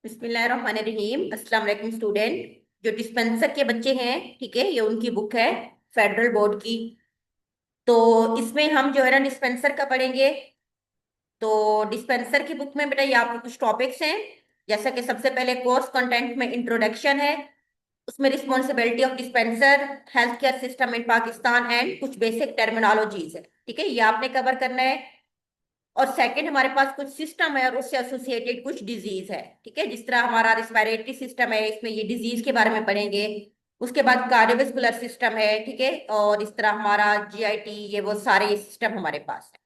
बिस्मिल्लाहिर्रहमानिर्रहीम। अस्सलाम वालेकुम स्टूडेंट। जो डिस्पेंसर के बच्चे हैं, ठीक है, ये उनकी बुक है फेडरल बोर्ड की। तो इसमें हम जो है ना डिस्पेंसर का पढ़ेंगे। तो डिस्पेंसर की बुक में बेटा ये आपके कुछ टॉपिक्स हैं। जैसा कि सबसे पहले कोर्स कंटेंट में इंट्रोडक्शन है, उसमें responsibility of dispenser, health care system in Pakistan and कुछ बेसिक टर्मिनोलॉजीज है, ठीक है, ये आपने कवर करना है। और सेकंड हमारे पास कुछ सिस्टम है और उससे एसोसिएटेड कुछ डिजीज है, ठीक है, जिस तरह हमारा रिस्पायरेटरी सिस्टम है, इसमें ये डिजीज के बारे में पढ़ेंगे। उसके बाद कार्डियोवैस्कुलर सिस्टम है, ठीक है, और इस तरह हमारा जीआईटी, ये वो सारे सिस्टम हमारे पास है,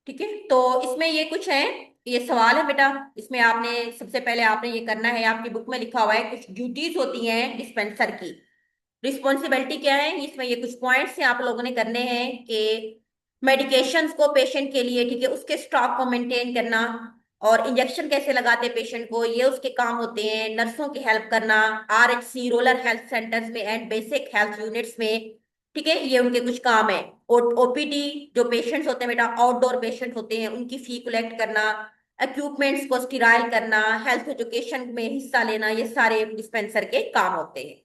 ठीक है। तो इसमें ये कुछ है, ये सवाल है बेटा। इसमें आपने सबसे पहले आपने ये करना है, आपकी बुक में लिखा हुआ है कुछ ड्यूटीज होती हैं डिस्पेंसर की। रिस्पॉन्सिबिलिटी क्या है, इसमें ये कुछ पॉइंट्स हैं आप लोगों ने करने हैं कि मेडिकेशंस को पेशेंट के लिए, ठीक है, उसके स्टॉक को मेंटेन करना, और इंजेक्शन कैसे लगाते हैं पेशेंट को, ये उसके काम होते हैं। नर्सों की हेल्प करना, आरएचसी रूरल हेल्थ सेंटर्स में एंड बेसिक हेल्थ यूनिट्स में, ठीक है, ये उनके कुछ काम है। ओपीडी, जो पेशेंट्स होते हैं बेटा, आउटडोर पेशेंट होते हैं, उनकी फी कलेक्ट करना, इक्विपमेंट्स को स्टीराइल करना, हेल्थ एजुकेशन में हिस्सा लेना, ये सारे डिस्पेंसर के काम होते हैं।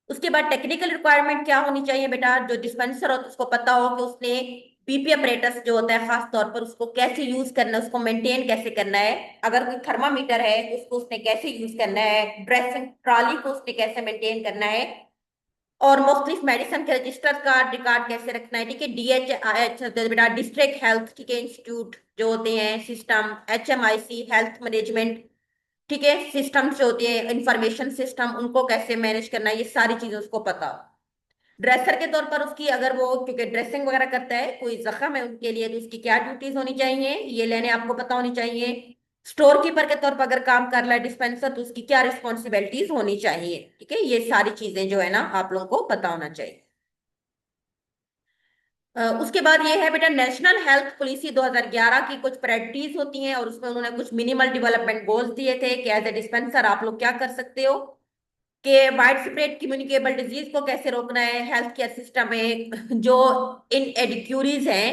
उसके बाद टेक्निकल रिक्वायरमेंट क्या होनी चाहिए बेटा, जो डिस्पेंसर हो तो उसको पता हो कि उसने पीपी अपरेटस जो होता है खास तौर पर उसको कैसे यूज करना है, उसको मेंटेन कैसे करना है। अगर कोई थर्मामीटर है तो उसको उसने कैसे यूज करना है, ड्रेसिंग ट्रॉली को उसने कैसे मेंटेन करना है, और मुख्तलिफ मेडिसिन के रजिस्टर का रिकॉर्ड कैसे रखना है, ठीक है। डीएच बेटा डिस्ट्रिक्ट हेल्थ, ठीक है, इंस्टीट्यूट जो होते हैं, सिस्टम एचएमआईसी हेल्थ मैनेजमेंट, ठीक है, सिस्टम्स जो होती है इंफॉर्मेशन सिस्टम, उनको कैसे मैनेज करना है, ये सारी चीजें उसको पता हो। ड्रेसर के तौर पर उसकी, अगर वो क्योंकि ड्रेसिंग वगैरह करता है, कोई जख्म है उनके लिए, तो उसकी क्या ड्यूटीज होनी चाहिए, ये लेने आपको पता होनी चाहिए। स्टोर कीपर के तौर पर अगर काम कर रहा है डिस्पेंसर, तो उसकी क्या रिस्पॉन्सिबिलिटीज होनी चाहिए, ठीक है, ये सारी चीजें जो है ना आप लोगों को पता होना चाहिए। उसके बाद ये है बेटा नेशनल हेल्थ पॉलिसी 2011 की कुछ प्रायोरिटीज होती हैं, और उसमें उन्होंने कुछ मिनिमल डेवलपमेंट गोल्स दिए थे कि एज ए डिस्पेंसर आप लोग क्या कर सकते हो, कि वाइड स्प्रेड कम्युनिकेबल डिजीज को कैसे रोकना है, हेल्थ केयर सिस्टम में जो इनएडिक्यूरीज हैं,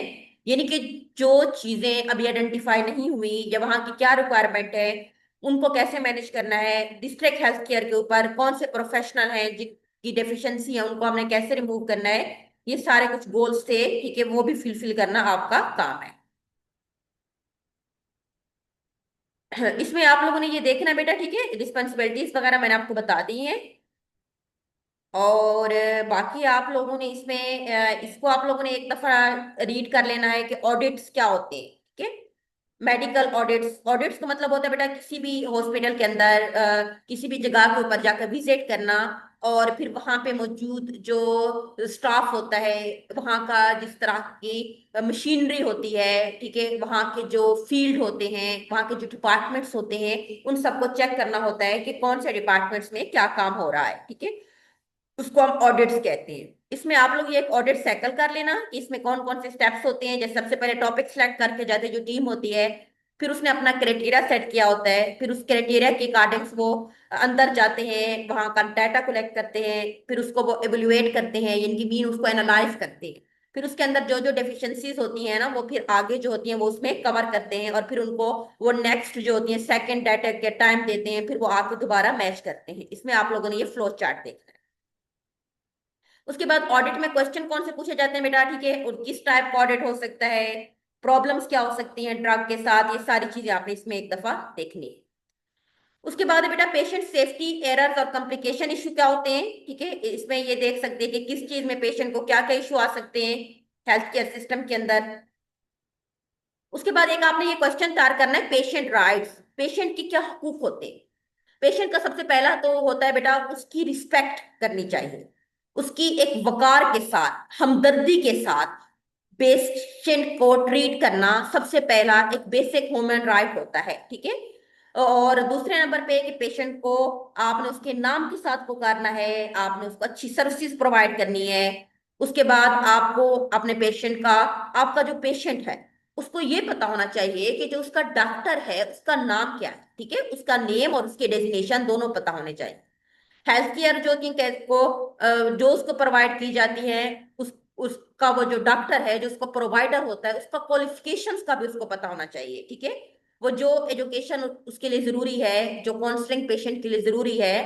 यानी कि जो चीजें अभी आइडेंटिफाई नहीं हुई या वहां की क्या रिक्वायरमेंट है, उनको कैसे मैनेज करना है। डिस्ट्रिक्ट हेल्थ केयर के ऊपर कौन से प्रोफेशनल हैं जिनकी डेफिशिएंसी है, उनको हमने कैसे रिमूव करना है, ये सारे कुछ गोल्स थे, ठीक है, वो भी फिलफिल करना आपका काम है। इसमें आप लोगों ने ये देखना बेटा, ठीक है, रिस्पॉन्सिबिलिटीज वगैरह मैंने आपको बता दी हैं। और बाकी आप लोगों ने इसमें इसको आप लोगों ने एक दफा रीड कर लेना है कि ऑडिट्स क्या होते हैं, ठीक है। मेडिकल ऑडिट्स, ऑडिट्स का मतलब होता है बेटा किसी भी हॉस्पिटल के अंदर किसी भी जगह के ऊपर जाकर विजिट करना, और फिर वहां पे मौजूद जो स्टाफ होता है, वहां का जिस तरह की मशीनरी होती है, ठीक है, वहां के जो फील्ड होते हैं, वहां के जो डिपार्टमेंट्स होते हैं, उन सबको चेक करना होता है कि कौन से डिपार्टमेंट्स में क्या काम हो रहा है, ठीक है, उसको हम ऑडिट्स कहते हैं। इसमें आप लोग ये एक ऑडिट साइकिल कर लेना कि इसमें कौन कौन से स्टेप्स होते हैं। जैसे सबसे पहले टॉपिक सेलेक्ट करके जाते जो टीम होती है, फिर उसने अपना क्राइटेरिया सेट किया होता है, फिर उस क्राइटेरिया के अकॉर्डिंग वो अंदर जाते हैं, वहां का डाटा कलेक्ट करते हैं, फिर उसको वो एवेलुएट करते हैं, यानी कि मीन उसको एनालाइज करते हैं। फिर उसके अंदर जो जो डेफिशिएंसीज होती हैं ना, वो फिर आगे जो होती हैं वो उसमें कवर करते हैं, और फिर उनको वो नेक्स्ट जो होती है सेकंड डाटा के टाइम देते हैं, फिर वो आके दोबारा मैच करते हैं। इसमें आप लोगों ने ये फ्लो चार्ट देखना है। उसके बाद ऑडिट में क्वेश्चन कौन से पूछे जाते हैं बेटा, ठीक है, और किस टाइप का ऑडिट हो सकता है, प्रॉब्लम्स क्या हो सकती हैं ड्रग के साथ, ये सारी चीजें आपने इसमें एक दफा देखनी है। उसके बाद है बेटा पेशेंट सेफ्टी एरर्स और कॉम्प्लिकेशन इश्यू क्या होते हैं, ठीक है, इसमें ये देख सकते हैं कि किस चीज में पेशेंट को क्या क्या इश्यू आ सकते हैं हेल्थ केयर सिस्टम के अंदर। उसके बाद एक आपने ये क्वेश्चन तैयार करना है, पेशेंट राइट्स, पेशेंट की क्या हकूक होते हैं। पेशेंट का सबसे पहला तो होता है बेटा उसकी रिस्पेक्ट करनी चाहिए, उसकी एक वकार के साथ, हमदर्दी के साथ पेशेंट को ट्रीट करना सबसे पहला एक बेसिक ह्यूमन राइट होता है, ठीक है। और दूसरे नंबर पे कि पेशेंट को आपने उसके नाम के साथ पुकारना है, आपने उसको अच्छी सर्विसेज प्रोवाइड करनी है। उसके बाद आपको अपने पेशेंट का, आपका जो पेशेंट है उसको ये पता होना चाहिए कि जो उसका डॉक्टर है उसका नाम क्या है, ठीक है, उसका नेम और उसके डेजिग्नेशन दोनों पता होने चाहिए। हेल्थ केयर जो कि को जो उसको प्रोवाइड की जाती है, उसका वो जो डॉक्टर है जो उसको प्रोवाइडर होता है उसका क्वालिफिकेशंस का भी उसको पता होना चाहिए, ठीक है। वो जो एजुकेशन उसके लिए जरूरी है, जो काउंसलिंग पेशेंट के लिए जरूरी है,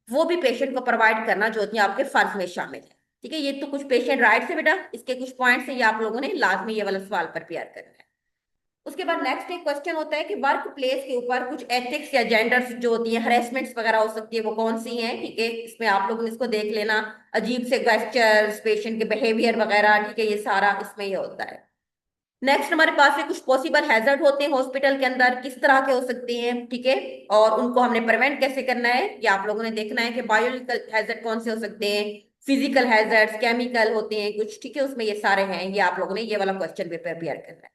वो भी पेशेंट को प्रोवाइड करना जो होती है आपके फर्ज में शामिल है। ठीक है, ये तो कुछ पेशेंट राइट्स है बेटा, इसके कुछ पॉइंट्स है, ये आप लोगों ने लाजमी ये वाला सवाल प्रिपेयर करना है। उसके बाद नेक्स्ट एक क्वेश्चन होता है कि वर्क प्लेस के ऊपर कुछ एथिक्स या जेंडर्स जो होती है, हरेसमेंट्स वगैरह हो सकती है, वो कौन सी हैं। ठीक है, इसमें आप लोगों ने इसको देख लेना, अजीब से गेस्चर्स, पेशेंट के बिहेवियर वगैरह, ठीक है, ये सारा इसमें ये होता है। नेक्स्ट हमारे पास है कुछ पॉसिबल हैजर्ड होते हैं हॉस्पिटल के अंदर, किस तरह के हो सकते हैं, ठीक है, और उनको हमने प्रिवेंट कैसे करना है, ये आप लोगों ने देखना है कि बायोलॉजिकल हैजर्ड कौन से हो सकते हैं, फिजिकल हैजर्ड्स, केमिकल होते हैं कुछ, ठीक है, उसमें ये सारे हैं, ये आप लोगों ने ये वाला क्वेश्चन भी प्रिपेयर करना है।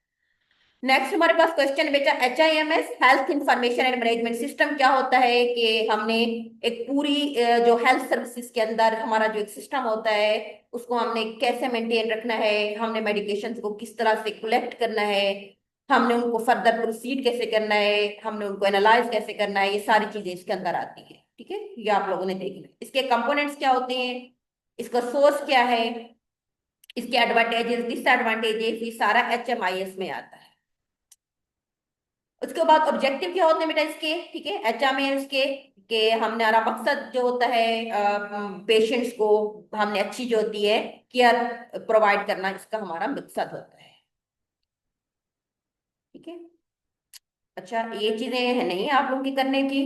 नेक्स्ट हमारे पास क्वेश्चन है बेटा, HIMS health information and management system क्या होता है, कि हमने एक पूरी जो हेल्थ सर्विसेज के अंदर हमारा जो एक सिस्टम होता है उसको हमने कैसे मेंटेन रखना है, हमने मेडिकेशन को किस तरह से कलेक्ट करना है, हमने उनको फर्दर प्रोसीड कैसे करना है, हमने उनको एनालाइज कैसे करना है, ये सारी चीजें इसके अंदर आती है। ठीक है, ये आप लोगों ने देखना है। इसके कंपोनेंट्स क्या होते हैं, इसका सोर्स क्या है, इसके एडवांटेजेस डिसएडवांटेजेस, ये सारा HMIS में आता है। उसके बाद ऑब्जेक्टिव क्या होते हैं बेटा इसके, ठीक है, HMAS के, हमने हमारा मकसद जो होता है पेशेंट्स को हमने अच्छी जो होती है केयर प्रोवाइड करना, इसका हमारा मकसद होता है। ठीक है, अच्छा ये चीजें है नहीं आप लोगों की करने की।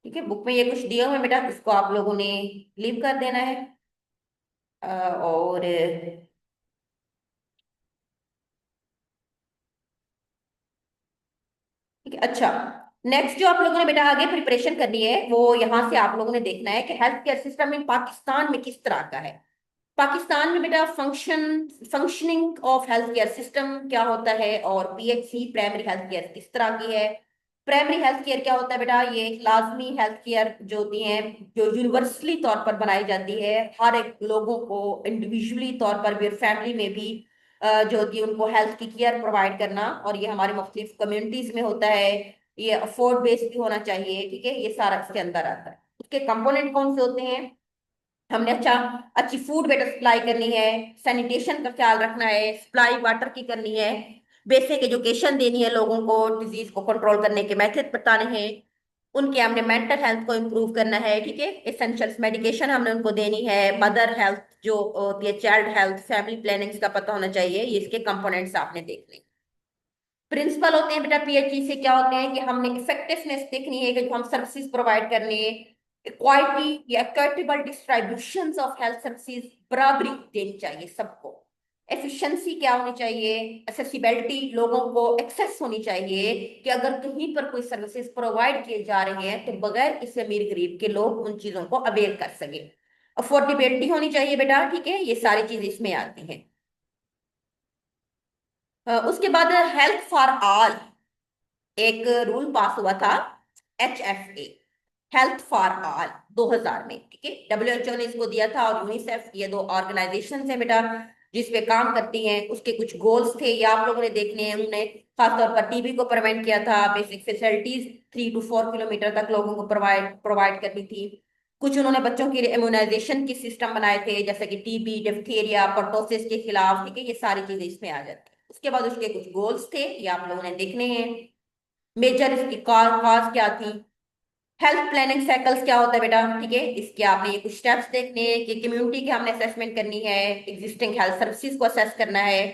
ठीक है, बुक में ये कुछ दिए हुए हैं बेटा, इसको आप लोगों ने लीव कर देना है। और ठीक है, अच्छा नेक्स्ट जो आप लोगों ने बेटा आगे प्रिपरेशन करनी है, वो यहाँ से आप लोगों ने देखना है कि health care system in Pakistan में किस तरह का है। पाकिस्तान में बेटा functioning of health care system क्या होता है, और PHC प्राइमरी हेल्थ केयर किस तरह की है। प्राइमरी हेल्थ केयर क्या होता है बेटा, ये एक लाजमी हेल्थ केयर जो होती है, जो यूनिवर्सली तौर पर बनाई जाती है, हर एक लोगों को इंडिविजुअली तौर पर भी और फैमिली में भी जो होती है उनको हेल्थ की केयर प्रोवाइड करना, और ये हमारे मुख्तलिफ कम्युनिटीज में होता है, ये अफोर्ड बेस्ड भी होना चाहिए। ठीक है, ये सारा इसके अंदर आता है। उसके कंपोनेंट कौन से होते हैं, हमने अच्छी फूड बेटर सप्लाई करनी है, सैनिटेशन का ख्याल रखना है, सप्लाई वाटर की करनी है, बेसिक एजुकेशन देनी है लोगों को, डिजीज को कंट्रोल करने के मेथड बताने हैं, उनके हमने मेंटल हेल्थ को इम्प्रूव करना है। ठीक है, एसेंशियल्स मेडिकेशन हमने उनको देनी है, मदर हेल्थ जो होती है, चाइल्ड हेल्थ, फैमिली प्लानिंग का पता होना चाहिए, ये इसके कंपोनेंट्स आपने देखने। प्रिंसिपल होते हैं बेटा PHE से, क्या होते हैं कि हमने इफेक्टिवनेस देखनी है कि जो हम सर्विसेज प्रोवाइड करनी है, इक्वालिटी या equitable distribution of health services, बराबरी देनी चाहिए सबको, एफिशिएंसी क्या होनी चाहिए, एक्सेसिबिलिटी लोगों को एक्सेस होनी चाहिए, कि अगर कहीं पर कोई सर्विसेज प्रोवाइड किए जा रहे हैं तो बगैर किसी अमीर गरीब के लोग उन चीजों को अवेयर कर सके। अफोर्डेबिलिटी होनी चाहिए बेटा, ठीक है, ये सारी चीजें इसमें आती हैं। उसके बाद हेल्थ फॉर ऑल एक रूल पास हुआ था, HFA, हेल्थ फॉर ऑल 2000 में। ठीक है, WHO ने इसको दिया था, और यूनिसेफ, ये दो ऑर्गेनाइजेशन है बेटा जिस पे काम करती हैं, उसके कुछ गोल्स थे, ये आप लोगों ने देखने हैं। उन्होंने खासतौर पर TB को प्रिवेंट किया था, बेसिक फैसिलिटीज 3 to 4 किलोमीटर तक लोगों को प्रोवाइड प्रोवाइड करनी थी। कुछ उन्होंने बच्चों के लिए इम्यूनाइजेशन की सिस्टम बनाए थे, जैसे कि TB, डिप्थीरिया, पर्टोसिस के खिलाफ। ठीक है, ये सारी चीजें इसमें आ जाती है। उसके बाद उसके कुछ गोल्स थे, ये आप लोगों ने देखने हैं। मेजर इसकी कॉज क्या थी, हेल्थ प्लानिंग साइकिल्स क्या होता है बेटा, ठीक है, इसके आपने ये कुछ स्टेप्स देखने हैं, कि कम्युनिटी की हमने असेसमेंट करनी है, एग्जिस्टिंग हेल्थ सर्विसेज को असेस करना है,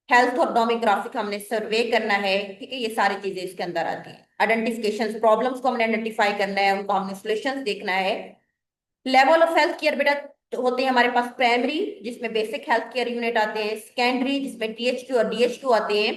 हेल्थ और डेमोग्राफिक हमने सर्वे करना है। ठीक है, ये सारी चीजें इसके अंदर आती हैं। आइडेंटिफिकेशन प्रॉब्लम्स को हमने आइडेंटिफाई करना है, उनको हमने सोल्यूशंस देखना है। लेवल ऑफ हेल्थ केयर बेटा होते हैं हमारे पास, प्राइमरी जिसमें बेसिक हेल्थ केयर यूनिट आते हैं, सेकेंडरी जिसमें THQ और DHQ आते हैं,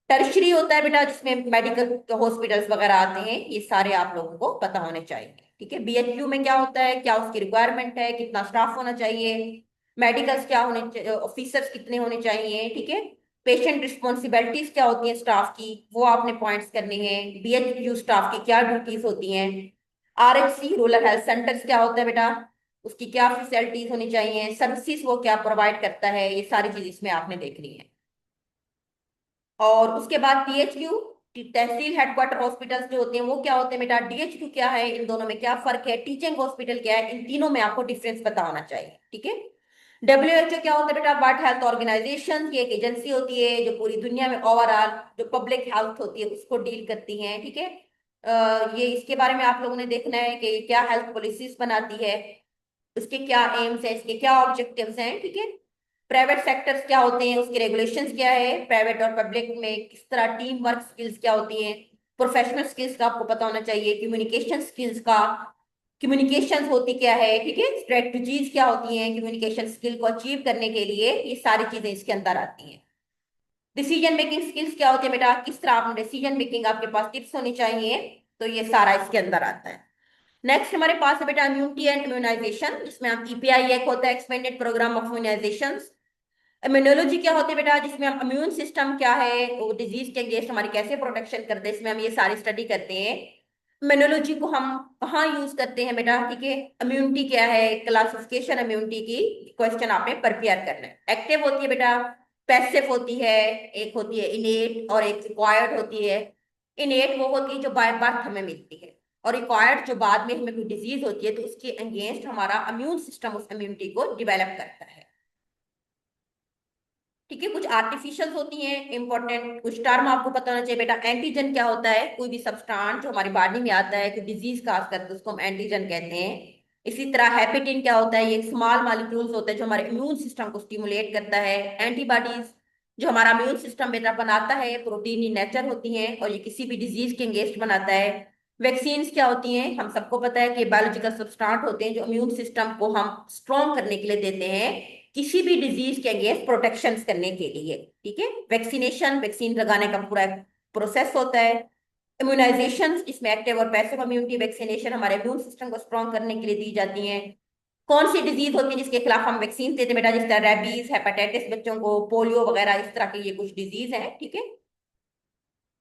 टर्शरी होता है बेटा जिसमें मेडिकल हॉस्पिटल्स वगैरह आते हैं, ये सारे आप लोगों को पता होने चाहिए। ठीक है, BHQ में क्या होता है, क्या उसकी रिक्वायरमेंट है, कितना स्टाफ होना चाहिए, मेडिकल्स क्या होने चाहिए, ऑफिसर्स कितने होने चाहिए। ठीक है, पेशेंट रिस्पॉन्सिबिलिटीज क्या होती हैं स्टाफ की, वो आपने पॉइंट्स करने हैं। BHQ स्टाफ की क्या ड्यूटीज होती हैं। RHC रूरल हेल्थ सेंटर्स क्या होता है बेटा, उसकी क्या फैसिलिटीज होनी चाहिए, सर्विसेज वो क्या प्रोवाइड करता है, ये सारी चीज इसमें आपने देखनी है। और उसके बाद THQ तहसील हेडक्वार्टर हॉस्पिटल्स जो होते हैं वो क्या होते हैं बेटा, DHQ क्या है, इन दोनों में क्या फर्क है, टीचिंग हॉस्पिटल क्या है, इन तीनों में आपको डिफरेंस पता होना चाहिए। ठीक है, WHO क्या होता है बेटा? वर्ल्ड हेल्थ ऑर्गेनाइजेशन की एक एजेंसी होती है जो पूरी दुनिया में ओवरऑल जो पब्लिक हेल्थ होती है उसको डील करती है, ठीक है। ये इसके बारे में आप लोगों ने देखना है कि ये क्या हेल्थ पॉलिसीज बनाती है, उसके क्या एम्स है, इसके क्या ऑब्जेक्टिव्स हैं, ठीक है। प्राइवेट सेक्टर्स क्या होते हैं, उसके रेगुलेशंस क्या है, प्राइवेट और पब्लिक में किस तरह टीम वर्क स्किल्स क्या होती हैं, प्रोफेशनल स्किल्स का आपको पता होना चाहिए, कम्युनिकेशन स्किल्स का, कम्युनिकेशन होती क्या है, ठीक है, स्ट्रेटजीज क्या होती हैं कम्युनिकेशन स्किल को अचीव करने के लिए, ये सारी चीजें इसके अंदर आती हैं। डिसीजन मेकिंग स्किल्स क्या होती है बेटा? किस तरह आपने डिसीजन मेकिंग, आपके पास टिप्स होनी चाहिए, तो ये सारा इसके अंदर आता है। नेक्स्ट हमारे पास है बेटा इम्यूनिटी एंड इम्यूनाइजेशन, जिसमें हम ईपीआई एक होता है, expanded programme of immunisation. Immunology क्या होती है बेटा? जिसमें हम इम्यून सिस्टम क्या है, वो डिजीज के अगेंस्ट हमारी कैसे प्रोटेक्शन करते हैं, इसमें हम ये सारी स्टडी करते हैं। इम्यूनोलॉजी को हम कहाँ यूज करते हैं बेटा, ठीक है। इम्यूनिटी क्या है, क्लासिफिकेशन इम्यूनिटी की क्वेश्चन आपने प्रिपेयर करना है। एक्टिव होती है बेटा, पैसिव होती है, एक होती है इनेट और एक रिक्वायर्ड होती है। इनेट वो होती है जो बाय बर्थ हमें मिलती है, और रिक्वायर्ड जो बाद में हमें कोई डिजीज होती है तो उसके अगेंस्ट हमारा इम्यून सिस्टम उस इम्यूनिटी को डिवेलप करता है, ठीक है। कुछ आर्टिफिशियल होती हैं इंपॉर्टेंट, कुछ टर्म आपको पता होना चाहिए बेटा। एंटीजन क्या होता है? कोई भी सब्सटेंस जो हमारी बॉडी में आता है, कोई डिजीज का करते हैं उसको हम एंटीजन कहते हैं। इसी तरह हेपेटिन क्या होता है? ये स्मॉल मॉलिक्यूल्स होते हैं जो हमारे इम्यून सिस्टम को स्टिमुलेट करता है। एंटीबॉडीज जो हमारा इम्यून सिस्टम बेटा बनाता है, प्रोटीन इन नेचर होती हैं और ये किसी भी डिजीज के अगेंस्ट बनाता है। वैक्सीन्स क्या होती हैं? हम सबको पता है कि बायोलॉजिकल सब्सटेंस होते हैं जो इम्यून सिस्टम को हम स्ट्रॉन्ग करने के लिए देते हैं, किसी भी डिजीज के अगेंस्ट प्रोटेक्शन करने के लिए, ठीक है। वैक्सीनेशन, वैक्सीन लगाने का पूरा प्रोसेस होता है। इम्यूनाइजेशन, इसमें एक्टिव और पैसिव इम्यूनिटी वैक्सीनेशन हमारे इम्यून सिस्टम को स्ट्रॉन्ग करने के लिए दी जाती हैं। कौन सी डिजीज होती है जिसके खिलाफ हम वैक्सीन देते हैं बेटा? जिस तरह रेबीज, हेपेटाइटिस बच्चों को, पोलियो वगैरह, इस तरह के ये कुछ डिजीज हैं, ठीक है।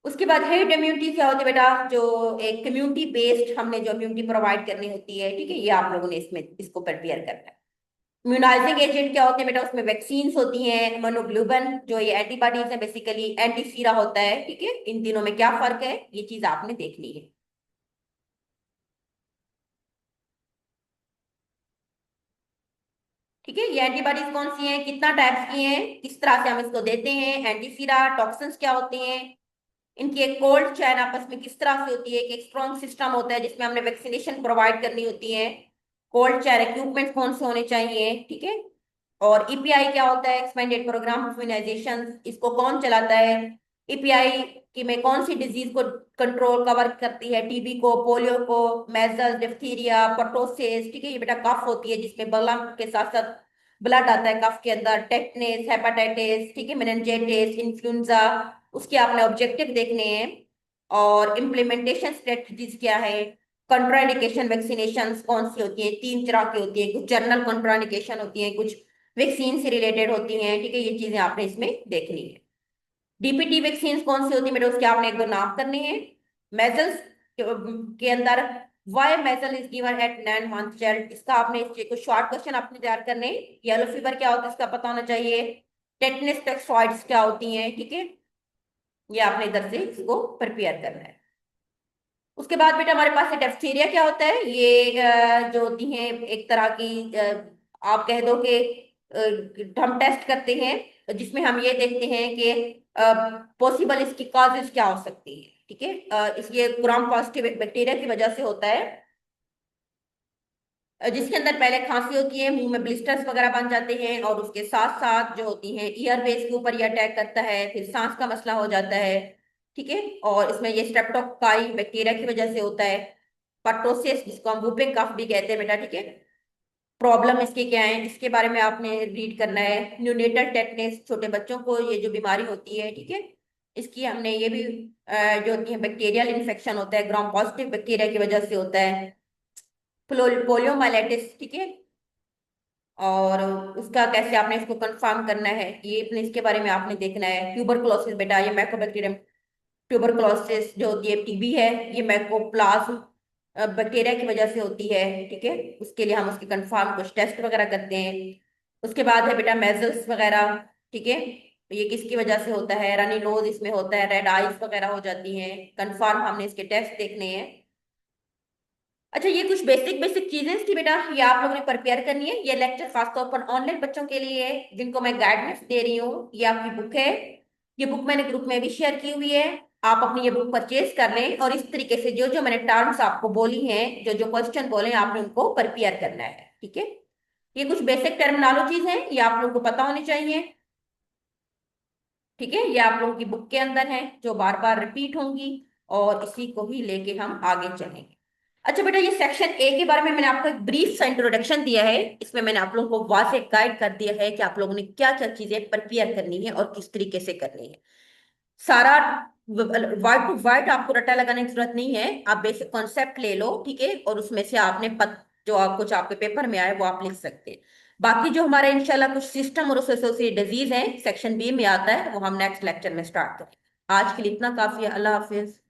उसके बाद हेड इम्यूनिटी क्या होती है बेटा? जो एक कम्युनिटी बेस्ड हमने जो इम्यूनिटी प्रोवाइड करनी होती है, ठीक है, ये आप लोगों ने इसमें इसको प्रिपेयर करना है। इम्यूनाइजिंग एजेंट क्या होते हैं बेटा? उसमें वैक्सीन होती हैं, मोनोग्लोबन जो ये एंटीबॉडीज है, बेसिकली एंटीसीरा होता है, ठीक है। इन तीनों में क्या फर्क है, ये चीज आपने देखनी है, ठीक है। ये एंटीबॉडीज कौन सी हैं, कितना टाइप्स की हैं, किस तरह से हम इसको देते हैं, एंटीसीरा टॉक्सिन्स क्या होते हैं, इनकी एक कोल्ड चैन आपस में किस तरह से होती है, एक स्ट्रॉन्ग सिस्टम होता है जिसमें हमने वैक्सीनेशन प्रोवाइड करनी होती है, कोल्ड चैन इक्विपमेंट कौन से होने चाहिए, ठीक है। और ईपीआई क्या होता है? एक्सपेंडेड प्रोग्राम ऑफ इम्यूनाइजेशन, इसको कौन चलाता है? ईपीआई की में कौन सी डिजीज को कंट्रोल कवर करती है? टीबी को, पोलियो को, मेजल्स, डिप्थीरिया, पर्टोसिस, ठीक है। ये बेटा कफ होती है जिसमें बलम के साथ साथ ब्लड आता है कफ के अंदर, टेटनेस, हेपाटाइटिस, ठीक है, मेनिंजाइटिस, इन्फ्लुएंजा, उसके आपने ऑब्जेक्टिव देखने हैं। और इम्प्लीमेंटेशन स्ट्रेटजीज क्या है? कंट्राइंडिकेशन वैक्सीनेशन कौन सी होती है? तीन तरह की होती है, कुछ जनरल कंट्राइंडिकेशन होती है, कुछ वैक्सीन से रिलेटेड होती हैं, ठीक है। ये चीजें आपने इसमें देखनी है। डीपीटी वैक्सीन कौन सी होती है बेटा? उसके आपने एक दो नाम करने हैं। मेजल्स के अंदर why measle is given at 9 month child, इसका आपने कुछ शॉर्ट क्वेश्चन आपने तैयार करने हैं। येलो फीवर क्या होता है इसका पता होना चाहिए। टेटनस टॉक्सॉइड्स क्या होती हैं, ठीक है। ये आपने इधर से इसको प्रिपेयर करना है। उसके बाद बेटा हमारे पास डिप्थीरिया क्या होता है? ये जो होती हैं एक तरह की आप कह दो कि हम टेस्ट करते हैं जिसमें हम ये देखते हैं कि पॉसिबल इसकी कॉजेज क्या हो सकती है, ठीक है। इसलिए ग्राम पॉजिटिव एक बैक्टीरिया की वजह से होता है, जिसके अंदर पहले खांसी होती है, मुंह में ब्लिस्टर्स वगैरह बन जाते हैं, और उसके साथ साथ जो होती हैं ईयर बेस के ऊपर ये अटैक करता है, फिर सांस का मसला हो जाता है, ठीक है। और इसमें ये स्ट्रेप्टोकाई बैक्टीरिया की वजह से होता है। पर्टोसिस जिसको हम whooping कफ भी कहते हैं बेटा, ठीक है। प्रॉब्लम इसके क्या है, इसके बारे में आपने रीड करना है। न्यूनेटल टेटनेस, छोटे बच्चों को ये जो बीमारी होती है, ठीक है, इसकी हमने ये भी जो होती है बैक्टीरियल इन्फेक्शन होता है, ग्राम पॉजिटिव बैक्टीरिया की वजह से होता है। पोलियोमाइलाइटिस, ठीक है। और उसका कैसे आपने इसको कंफर्म करना है, ये अपने इसके बारे में आपने देखना है। ट्यूबरकुलोसिस बेटा, ये मैकोबैक्टीरियम ट्यूबरकुलोसिस जो होती है, टीबी है, ये मैकोप्लाज्म बैक्टीरिया की वजह से होती है, ठीक है। उसके लिए हम उसके कंफर्म कुछ टेस्ट वगैरह करते हैं। उसके बाद है बेटा मेजल्स वगैरह, ठीक है। ये किसकी वजह से होता है? रनी नोज इसमें होता है, रेड आइज वगैरह हो जाती हैं, कंफर्म हमने इसके टेस्ट देखने हैं। अच्छा, ये कुछ बेसिक बेसिक चीजें थी बेटा, ये आप लोगों ने प्रिपेयर करनी है। ये लेक्चर खासतौर पर ऑनलाइन बच्चों के लिए है जिनको मैं गाइडेंस दे रही हूँ। ये आपकी बुक है, ये बुक मैंने ग्रुप में भी शेयर की हुई है। आप अपनी ये बुक परचेज कर लें और इस तरीके से जो जो मैंने टर्म्स आपको बोली हैं, जो जो क्वेश्चन बोले हैं, आपने उनको प्रिपेयर करना है, ठीक है। ये कुछ बेसिक टर्मिनोलॉजीज हैं, ये आप लोगों को पता होनी चाहिए, ठीक है। ये आप लोगों की बुक के अंदर है, जो बार बार रिपीट होंगी, और इसी को ही लेके हम आगे चलेंगे। अच्छा बेटा, ये सेक्शन ए के बारे में मैंने आपको एक ब्रीफ सा इंट्रोडक्शन दिया है। इसमें मैंने आप लोगों को वाज़ेह गाइड कर दिया है कि आप लोगों ने क्या क्या चीजें प्रिपेयर करनी है और किस तरीके से करनी है। सारा वर्ड टू वर्ड आपको रट्टा लगाने की जरूरत नहीं है। आप बेसिक कॉन्सेप्ट ले लो, ठीक है, और उसमें से आपने जो आप कुछ आपके पेपर में आए वो आप लिख सकते हैं। बाकी जो हमारे इंशाल्लाह कुछ सिस्टम और उससे एसोसिएटेड डिजीज है, सेक्शन बी में आता है, वो हम नेक्स्ट लेक्चर में स्टार्ट करेंगे। आज के लिए इतना काफी है। अल्लाह हाफिज।